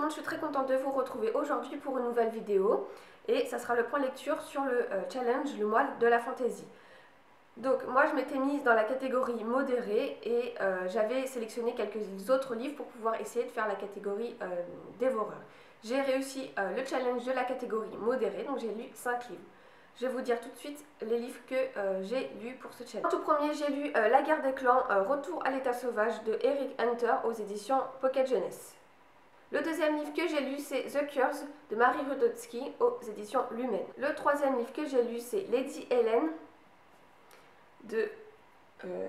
monde, je suis très contente de vous retrouver aujourd'hui pour une nouvelle vidéo et ça sera le point lecture sur le challenge le mois de la fantaisie. Donc moi je m'étais mise dans la catégorie modérée et j'avais sélectionné quelques autres livres pour pouvoir essayer de faire la catégorie dévoreur. J'ai réussi le challenge de la catégorie modérée, donc j'ai lu 5 livres. Je vais vous dire tout de suite les livres que j'ai lus pour ce challenge. En tout premier, j'ai lu La guerre des clans, Retour à l'état sauvage de Eric Hunter aux éditions Pocket Jeunesse. Le deuxième livre que j'ai lu, c'est The Curse de Marie Rudetsky aux éditions Lumen. Le troisième livre que j'ai lu, c'est Lady Helen de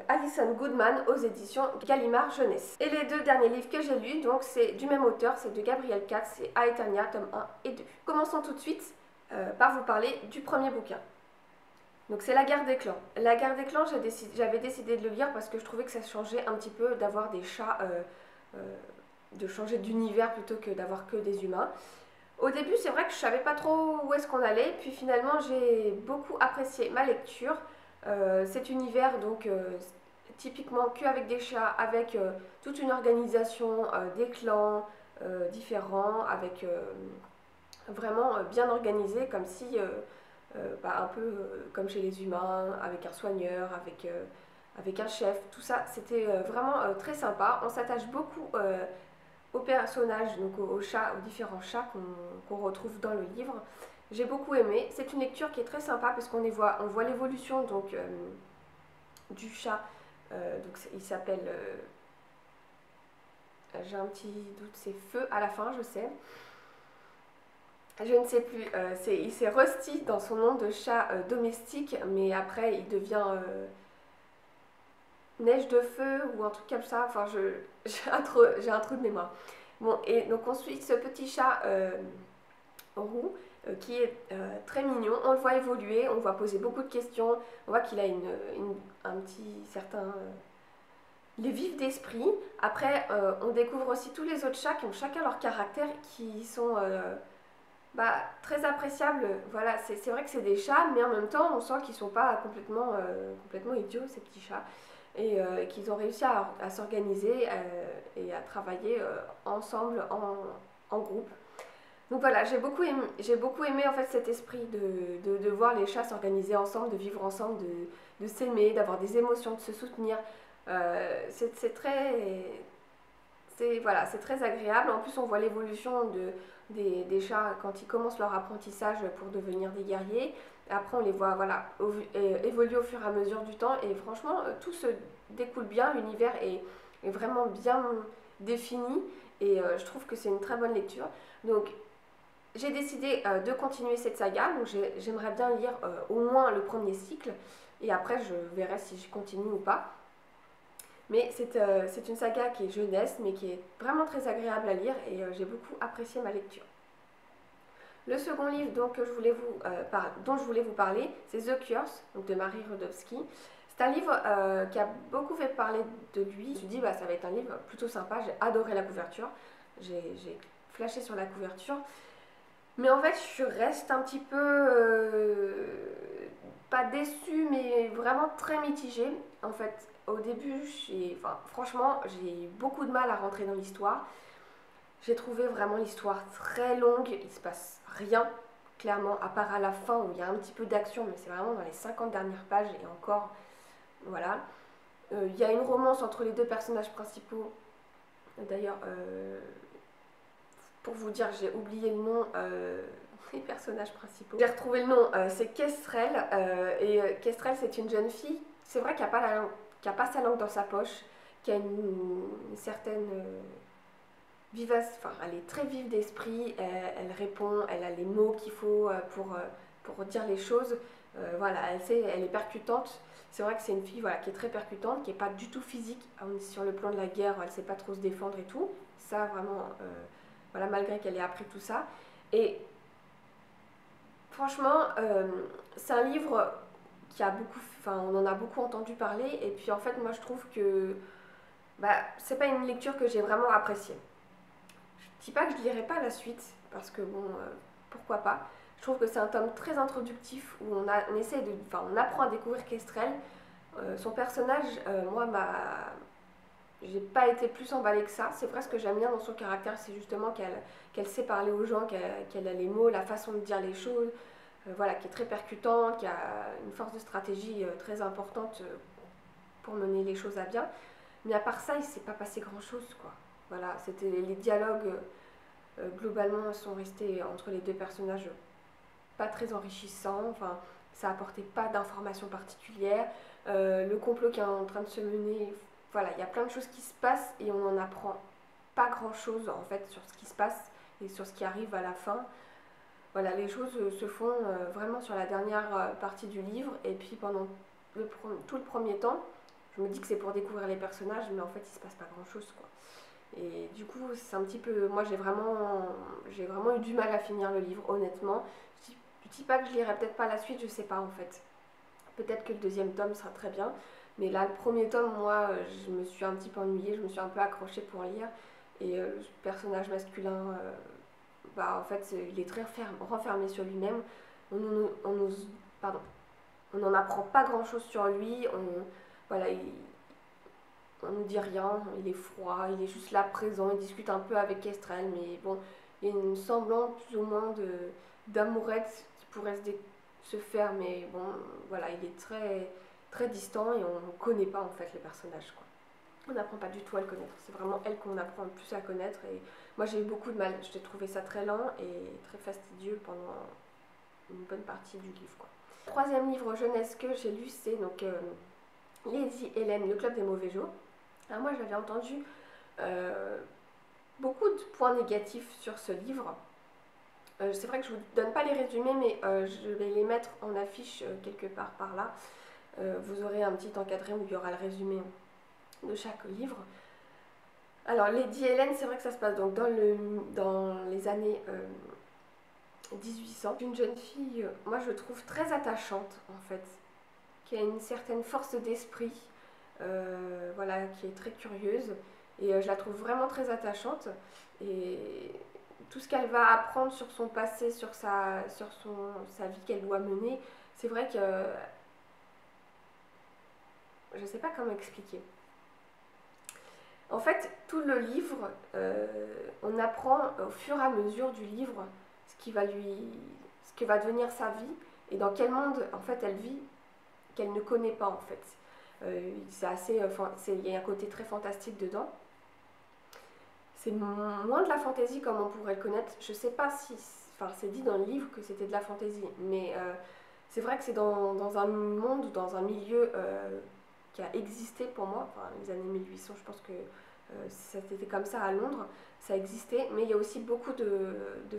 Alison Goodman aux éditions Gallimard Jeunesse. Et les deux derniers livres que j'ai lus, donc c'est du même auteur, c'est de Gabriel Katz, c'est Aeternia, tome 1 et 2. Commençons tout de suite par vous parler du premier bouquin. Donc c'est La guerre des clans. La guerre des clans, j'avais décidé de le lire parce que je trouvais que ça changeait un petit peu d'avoir des chats, de changer d'univers plutôt que d'avoir que des humains. Au début, c'est vrai que je savais pas trop où est-ce qu'on allait, puis finalement j'ai beaucoup apprécié ma lecture. Cet univers, donc typiquement qu'avec des chats, avec toute une organisation, des clans différents, avec vraiment bien organisé, comme si, un peu comme chez les humains, avec un soigneur, avec un chef, tout ça, c'était vraiment très sympa. On s'attache beaucoup aux personnages, donc aux chats, aux différents chats qu'on retrouve dans le livre. J'ai beaucoup aimé. C'est une lecture qui est très sympa parce qu'on on voit l'évolution donc du chat. Donc il s'appelle, j'ai un petit doute, c'est Feu à la fin, je sais. Je ne sais plus. Il s'est Rusty dans son nom de chat domestique, mais après il devient Neige de feu ou un truc comme ça. Enfin, j'ai un trou de mémoire. Bon, et donc on suit ce petit chat roux qui est très mignon. On le voit évoluer, on le voit poser beaucoup de questions. On voit qu'il a un petit certain... il est vif d'esprit. Après, on découvre aussi tous les autres chats qui ont chacun leur caractère, qui sont très appréciables. Voilà, c'est vrai que c'est des chats, mais en même temps, on sent qu'ils ne sont pas complètement idiots, ces petits chats. Et qu'ils ont réussi à s'organiser et à travailler ensemble en groupe. Donc voilà, j'ai beaucoup aimé en fait cet esprit de voir les chats s'organiser ensemble, de vivre ensemble, de s'aimer, d'avoir des émotions, de se soutenir. C'est très agréable. En plus, on voit l'évolution des chats quand ils commencent leur apprentissage pour devenir des guerriers. Après, on les voit évoluer au fur et à mesure du temps. Et franchement, tout se découle bien. L'univers est vraiment bien défini. Et je trouve que c'est une très bonne lecture. Donc, j'ai décidé de continuer cette saga. Donc, j'aimerais bien lire au moins le premier cycle. Et après, je verrai si je continue ou pas. Mais c'est une saga qui est jeunesse, mais qui est vraiment très agréable à lire. Et j'ai beaucoup apprécié ma lecture. Le second livre donc, dont je voulais vous parler, c'est The Curse donc de Marie Rudetsky. C'est un livre qui a beaucoup fait parler de lui. Je me suis dit, ça va être un livre plutôt sympa. J'ai adoré la couverture. J'ai flashé sur la couverture. Mais en fait, je reste un petit peu, pas déçue, mais vraiment très mitigée. En fait, au début, franchement, j'ai eu beaucoup de mal à rentrer dans l'histoire. J'ai trouvé vraiment l'histoire très longue, il se passe rien, clairement, à part à la fin où il y a un petit peu d'action, mais c'est vraiment dans les 50 dernières pages et encore, voilà. Il y a une romance entre les deux personnages principaux. D'ailleurs, pour vous dire, j'ai oublié le nom des personnages principaux. J'ai retrouvé le nom, c'est Kestrel, et Kestrel c'est une jeune fille, c'est vrai qu'il n'a pas sa langue dans sa poche, qui a une certaine... vivace, elle est très vive d'esprit, elle répond, elle a les mots qu'il faut pour dire les choses. Voilà, elle est percutante. C'est vrai que c'est une fille qui est très percutante, qui n'est pas du tout physique. Sur le plan de la guerre, elle ne sait pas trop se défendre et tout. Ça, vraiment, malgré qu'elle ait appris tout ça. Et franchement, c'est un livre qui a beaucoup... on en a beaucoup entendu parler. Et puis en fait, moi, je trouve que c'est pas une lecture que j'ai vraiment appréciée. Je dis pas que je lirai pas la suite, parce que bon, pourquoi pas. Je trouve que c'est un tome très introductif où on apprend à découvrir Kestrel. Son personnage, moi, j'ai pas été plus emballée que ça. C'est vrai, ce que j'aime bien dans son caractère, c'est justement qu'elle sait parler aux gens, qu'elle a les mots, la façon de dire les choses, voilà, qui est très percutante, qui a une force de stratégie très importante pour mener les choses à bien. Mais à part ça, il ne s'est pas passé grand-chose, quoi. Voilà, c'était les dialogues, globalement, sont restés entre les deux personnages pas très enrichissants. Enfin, ça apportait pas d'informations particulières. Le complot qui est en train de se mener, voilà, il y a plein de choses qui se passent et on n'en apprend pas grand-chose, en fait, sur ce qui se passe et sur ce qui arrive à la fin. Voilà, les choses se font vraiment sur la dernière partie du livre, et puis pendant tout le premier temps, je me dis que c'est pour découvrir les personnages, mais en fait il se passe pas grand chose, quoi. Et du coup, c'est un petit peu. Moi j'ai vraiment eu du mal à finir le livre, honnêtement. Je dis pas que je lirai peut-être pas la suite, je sais pas en fait. Peut-être que le deuxième tome sera très bien, mais là, le premier tome, moi, je me suis un petit peu ennuyée, je me suis un peu accrochée pour lire, et le personnage masculin. Bah, en fait, il est très renfermé sur lui-même. Pardon, on n'en apprend pas grand-chose sur lui. Voilà, on nous dit rien. Il est froid, il est juste là présent. Il discute un peu avec Kestrel, mais bon, il y a une semblance plus ou moins d'amourette qui pourrait se faire, mais bon, voilà, il est très très distant et on ne connaît pas en fait les personnages, quoi. On n'apprend pas du tout à le connaître. C'est vraiment elle qu'on apprend le plus à connaître. Et moi, j'ai eu beaucoup de mal. J'ai trouvé ça très lent et très fastidieux pendant une bonne partie du livre, quoi. Le troisième livre jeunesse que j'ai lu, c'est donc Lady Hélène, le club des mauvais jours. Alors moi, j'avais entendu beaucoup de points négatifs sur ce livre. C'est vrai que je ne vous donne pas les résumés, mais je vais les mettre en affiche quelque part par là. Vous aurez un petit encadré où il y aura le résumé de chaque livre. Alors, Lady Hélène, c'est vrai que ça se passe donc dans les années 1800. Une jeune fille, moi je trouve très attachante en fait, qui a une certaine force d'esprit, voilà, qui est très curieuse, et je la trouve vraiment très attachante. Et tout ce qu'elle va apprendre sur son passé, sur sa vie qu'elle doit mener, c'est vrai que je ne sais pas comment expliquer. En fait, tout le livre, on apprend au fur et à mesure du livre ce qui va devenir sa vie et dans quel monde en fait elle vit qu'elle ne connaît pas en fait. C'est assez, il y a un côté très fantastique dedans. C'est moins de la fantaisie comme on pourrait le connaître. Je sais pas si, enfin, c'est dit dans le livre que c'était de la fantaisie, mais c'est vrai que c'est dans un monde, dans un milieu qui a existé pour moi. Enfin, les années 1800, je pense que c'était comme ça à Londres, ça existait, mais il y a aussi beaucoup de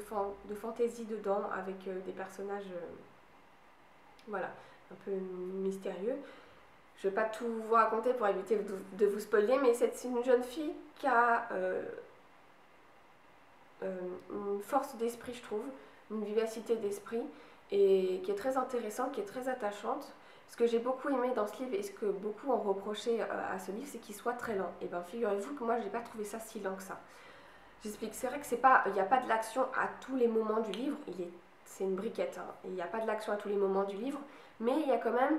fantaisie dedans, avec des personnages, voilà, un peu mystérieux. Je ne vais pas tout vous raconter pour éviter de vous spoiler, mais c'est une jeune fille qui a une force d'esprit, je trouve, une vivacité d'esprit, et qui est très intéressante, qui est très attachante. Ce que j'ai beaucoup aimé dans ce livre et ce que beaucoup ont reproché à ce livre, c'est qu'il soit très lent. Et bien figurez-vous que moi, je n'ai pas trouvé ça si lent que ça. J'explique, c'est vrai que il n'y a pas de l'action à tous les moments du livre, c'est une briquette, hein, il n'y a pas de l'action à tous les moments du livre, mais il y a quand même,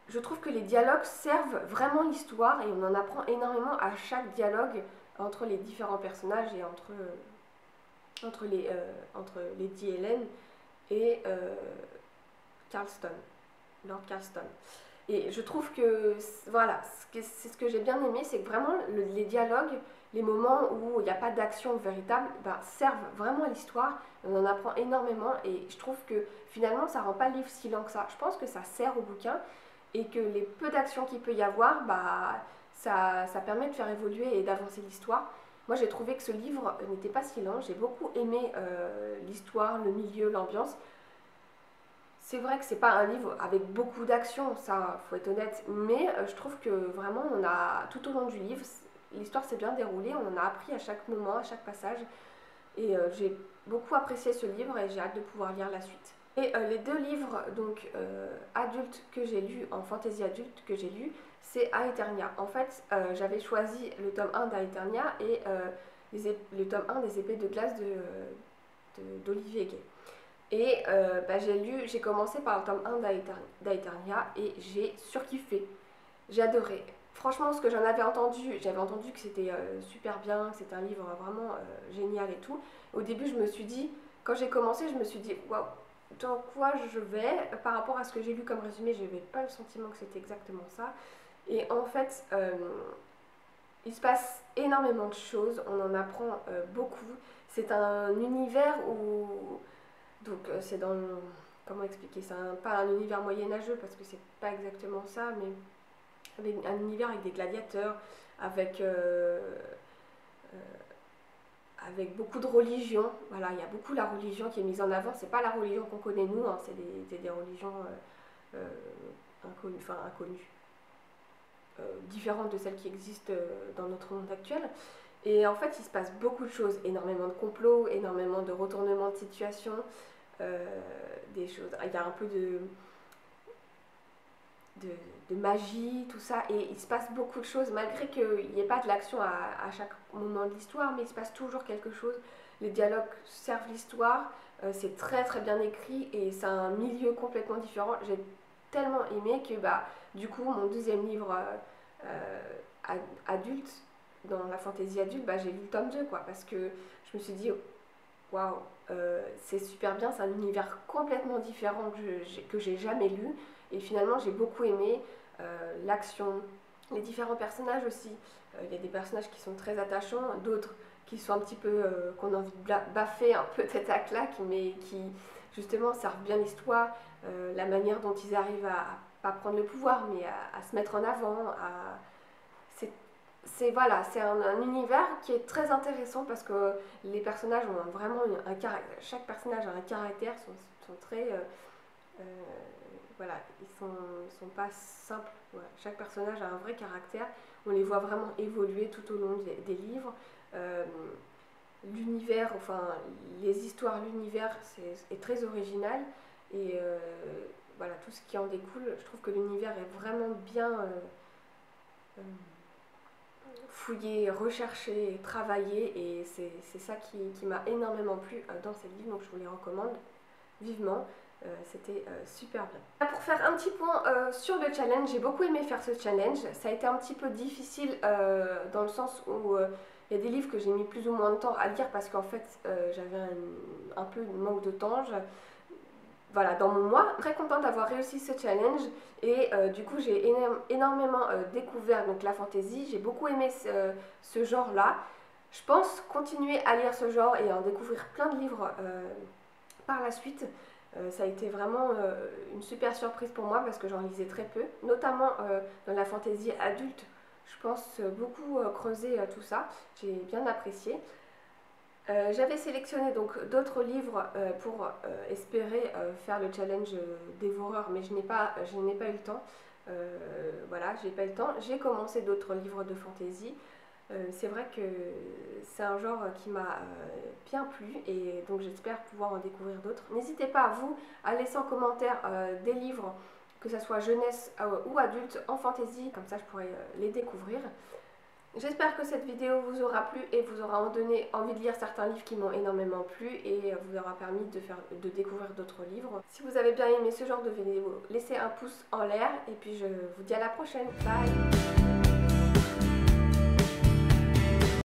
je trouve que les dialogues servent vraiment l'histoire et on en apprend énormément à chaque dialogue entre les différents personnages et entre Lady Hélène et Carlston, Lord Carlston. Et je trouve que, voilà, c'est ce que j'ai bien aimé, c'est que vraiment les dialogues, les moments où il n'y a pas d'action véritable, ben, servent vraiment à l'histoire. On en apprend énormément et je trouve que finalement ça rend pas le livre si lent que ça. Je pense que ça sert au bouquin et que les peu d'actions qu'il peut y avoir, bah, ça permet de faire évoluer et d'avancer l'histoire. Moi j'ai trouvé que ce livre n'était pas si lent, j'ai beaucoup aimé l'histoire, le milieu, l'ambiance. C'est vrai que c'est pas un livre avec beaucoup d'action, ça, faut être honnête, mais je trouve que vraiment, on a tout au long du livre, l'histoire s'est bien déroulée, on en a appris à chaque moment, à chaque passage, et j'ai beaucoup apprécié ce livre et j'ai hâte de pouvoir lire la suite. Et les deux livres donc adultes que j'ai lus, en fantasy adulte que j'ai lus, c'est Aeternia. En fait, j'avais choisi le tome 1 d'Aeternia et le tome 1 des épées de glace d'Olivier Gay. Et bah, j'ai commencé par le tome 1 d'Aeternia et j'ai surkiffé. J'ai adoré. franchement, ce que j'en avais entendu, j'avais entendu que c'était super bien, que c'était un livre vraiment génial et tout. Au début, je me suis dit, quand j'ai commencé, je me suis dit, waouh, dans quoi je vais? Par rapport à ce que j'ai lu comme résumé, je n'avais pas le sentiment que c'était exactement ça. Et en fait, il se passe énormément de choses, on en apprend beaucoup. C'est un univers où... Donc c'est dans... Comment expliquer ça? Pas un univers moyenâgeux parce que c'est pas exactement ça, mais avec un univers avec des gladiateurs, avec, avec beaucoup de religions. Voilà, il y a beaucoup la religion qui est mise en avant. C'est pas la religion qu'on connaît nous, hein, c'est des religions inconnues, différentes de celles qui existent dans notre monde actuel. Et en fait, il se passe beaucoup de choses, énormément de complots, énormément de retournements de situation, des choses. Il y a un peu de magie, tout ça, et il se passe beaucoup de choses, malgré qu'il n'y ait pas de l'action à chaque moment de l'histoire, mais il se passe toujours quelque chose. Les dialogues servent l'histoire, c'est très très bien écrit, et c'est un milieu complètement différent. J'ai tellement aimé que bah, du coup, mon deuxième livre adulte, dans la fantaisie adulte, bah, j'ai lu le tome 2, quoi, parce que je me suis dit, waouh, c'est super bien, c'est un univers complètement différent que j'ai jamais lu. Et finalement, j'ai beaucoup aimé l'action, les différents personnages aussi. Il y a des personnages qui sont très attachants, d'autres qui sont un petit peu, qu'on a envie de baffer un peu tête à claque, mais qui justement servent bien l'histoire, la manière dont ils arrivent à pas prendre le pouvoir, mais à se mettre en avant. Voilà, c'est un univers qui est très intéressant parce que les personnages ont vraiment un caractère. Chaque personnage a un caractère, sont très voilà, sont pas simples. Voilà. Chaque personnage a un vrai caractère. On les voit vraiment évoluer tout au long des livres. L'univers, enfin, les histoires, l'univers est très original. Et voilà, tout ce qui en découle, je trouve que l'univers est vraiment bien fouillé, recherché, travaillé. Et c'est ça qui m'a énormément plu dans ces livres. Donc je vous les recommande vivement. C'était super bien. Pour faire un petit point sur le challenge, j'ai beaucoup aimé faire ce challenge. Ça a été un petit peu difficile dans le sens où il y a des livres que j'ai mis plus ou moins de temps à lire parce qu'en fait j'avais un peu de manque de temps. Voilà, dans mon mois, très contente d'avoir réussi ce challenge et du coup j'ai énormément découvert donc la fantasy. J'ai beaucoup aimé ce genre-là. Je pense continuer à lire ce genre et en découvrir plein de livres par la suite. Ça a été vraiment une super surprise pour moi parce que j'en lisais très peu, notamment dans la fantaisie adulte. Je pense beaucoup creuser tout ça, j'ai bien apprécié. J'avais sélectionné donc d'autres livres pour espérer faire le challenge dévoreur, mais je n'ai pas eu le temps. Voilà, j'ai pas eu le temps. J'ai commencé d'autres livres de fantaisie. C'est vrai que c'est un genre qui m'a bien plu et donc j'espère pouvoir en découvrir d'autres. N'hésitez pas à vous à laisser en commentaire des livres, que ce soit jeunesse ou adulte en fantaisie, comme ça je pourrais les découvrir. J'espère que cette vidéo vous aura plu et vous aura donné envie de lire certains livres qui m'ont énormément plu et vous aura permis de découvrir d'autres livres. Si vous avez bien aimé ce genre de vidéo, laissez un pouce en l'air et puis je vous dis à la prochaine. Bye!